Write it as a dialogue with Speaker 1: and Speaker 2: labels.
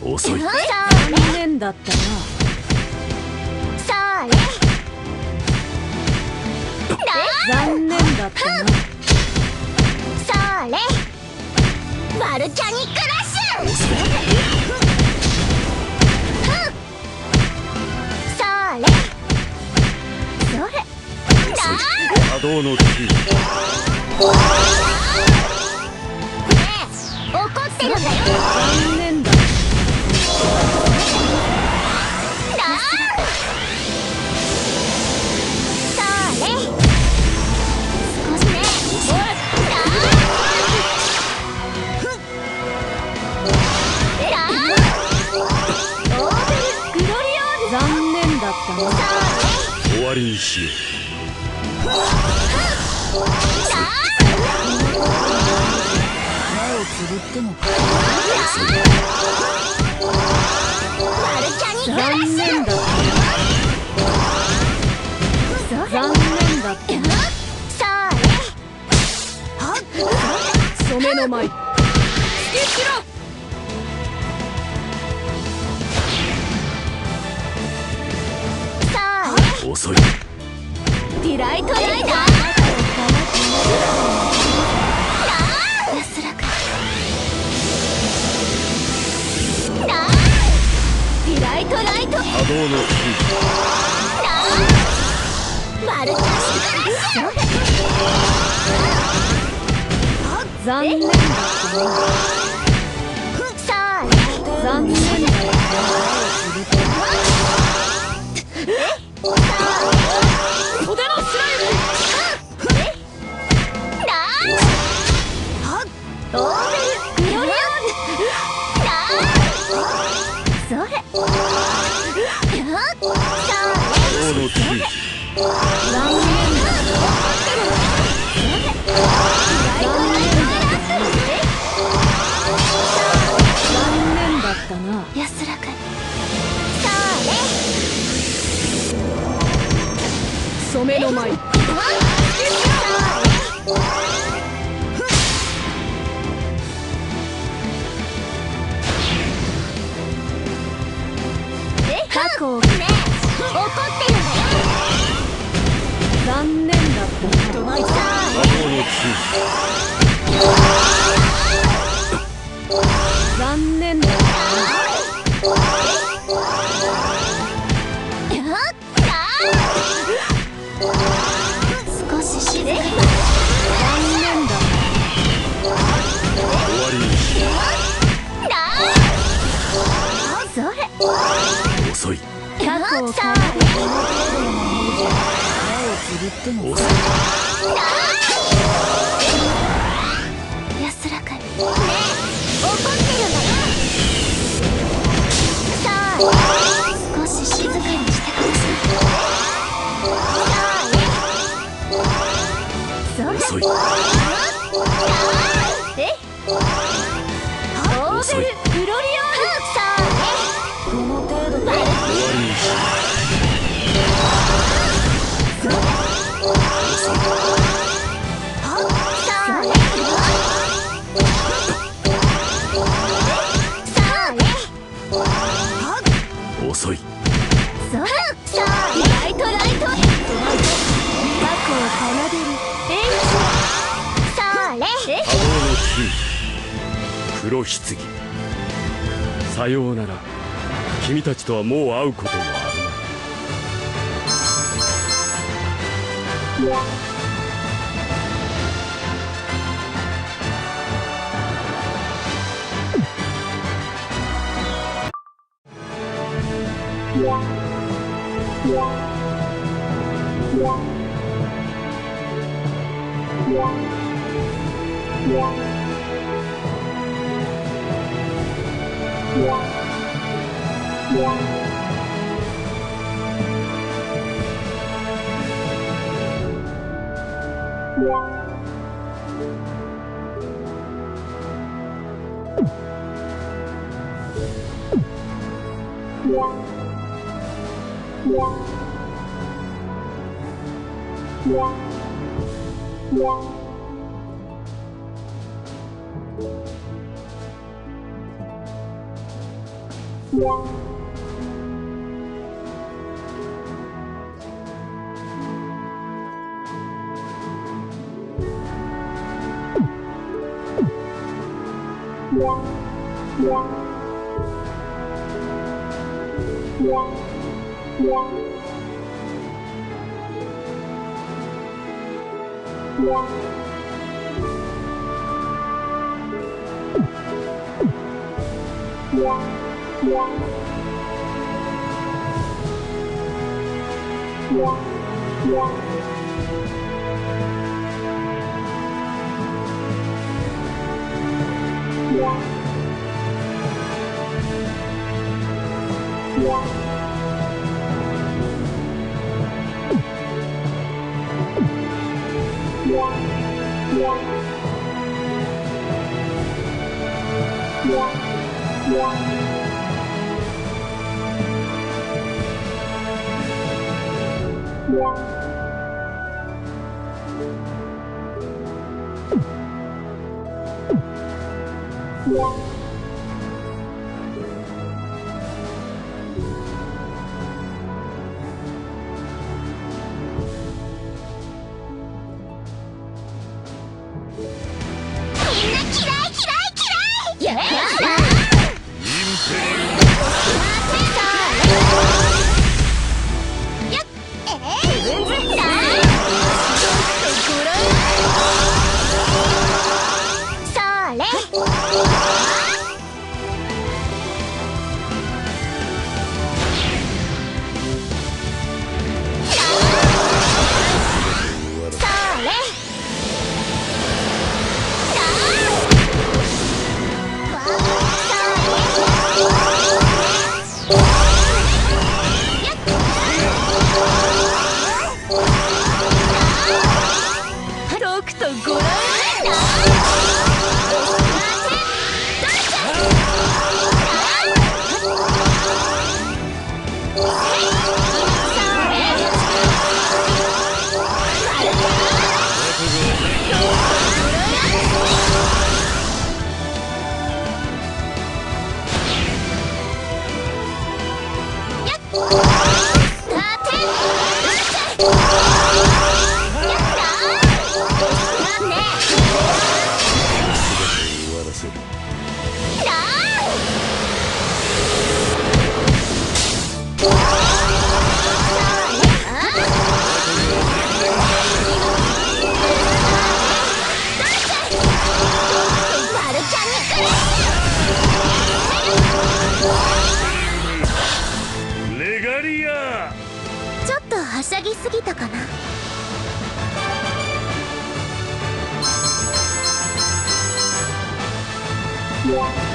Speaker 1: 遅い。残念だったな。残念だったな。
Speaker 2: それバルチャニックラッシュ。それ
Speaker 1: 波動のキー。
Speaker 2: ねえ怒ってるんだよ。
Speaker 1: 残念だ。終わりにしよう。
Speaker 3: 目をつぶっても
Speaker 1: 残念だった。残念だった。染めの舞。突きしろ。遅い。
Speaker 2: ディライトライダー。安らか。ディライトライト。
Speaker 1: 波動のキ
Speaker 2: マルチャ
Speaker 1: 残念だったな。残念だった。袖のスライム。
Speaker 2: オーベルグロリオン。それ
Speaker 1: 残念だったな。
Speaker 2: 安らかに。
Speaker 1: 染めの舞。
Speaker 2: 過去をねえ怒ってるんだよ。
Speaker 1: 残念だったな。残念だったな。
Speaker 2: 少し静かに。
Speaker 1: 残念だ。終わりにしよ
Speaker 2: それ
Speaker 1: う。遅い。
Speaker 2: 過去を奏でる。
Speaker 3: つぶっても
Speaker 2: 安らかに。ねえ怒ってるんだよ。さあ少し静かにしてください。
Speaker 1: 遅い。
Speaker 2: えオーベルグロリオン。さあ
Speaker 3: この程度で
Speaker 1: 終わりにしよう。遅い。
Speaker 2: さあライトライト。過去を奏でる演奏。さあ
Speaker 1: 波動のキー。黒棺。さようなら。君たちとはもう会うこともあるまい。
Speaker 2: ちょっとはしゃぎすぎたかな。
Speaker 3: うわ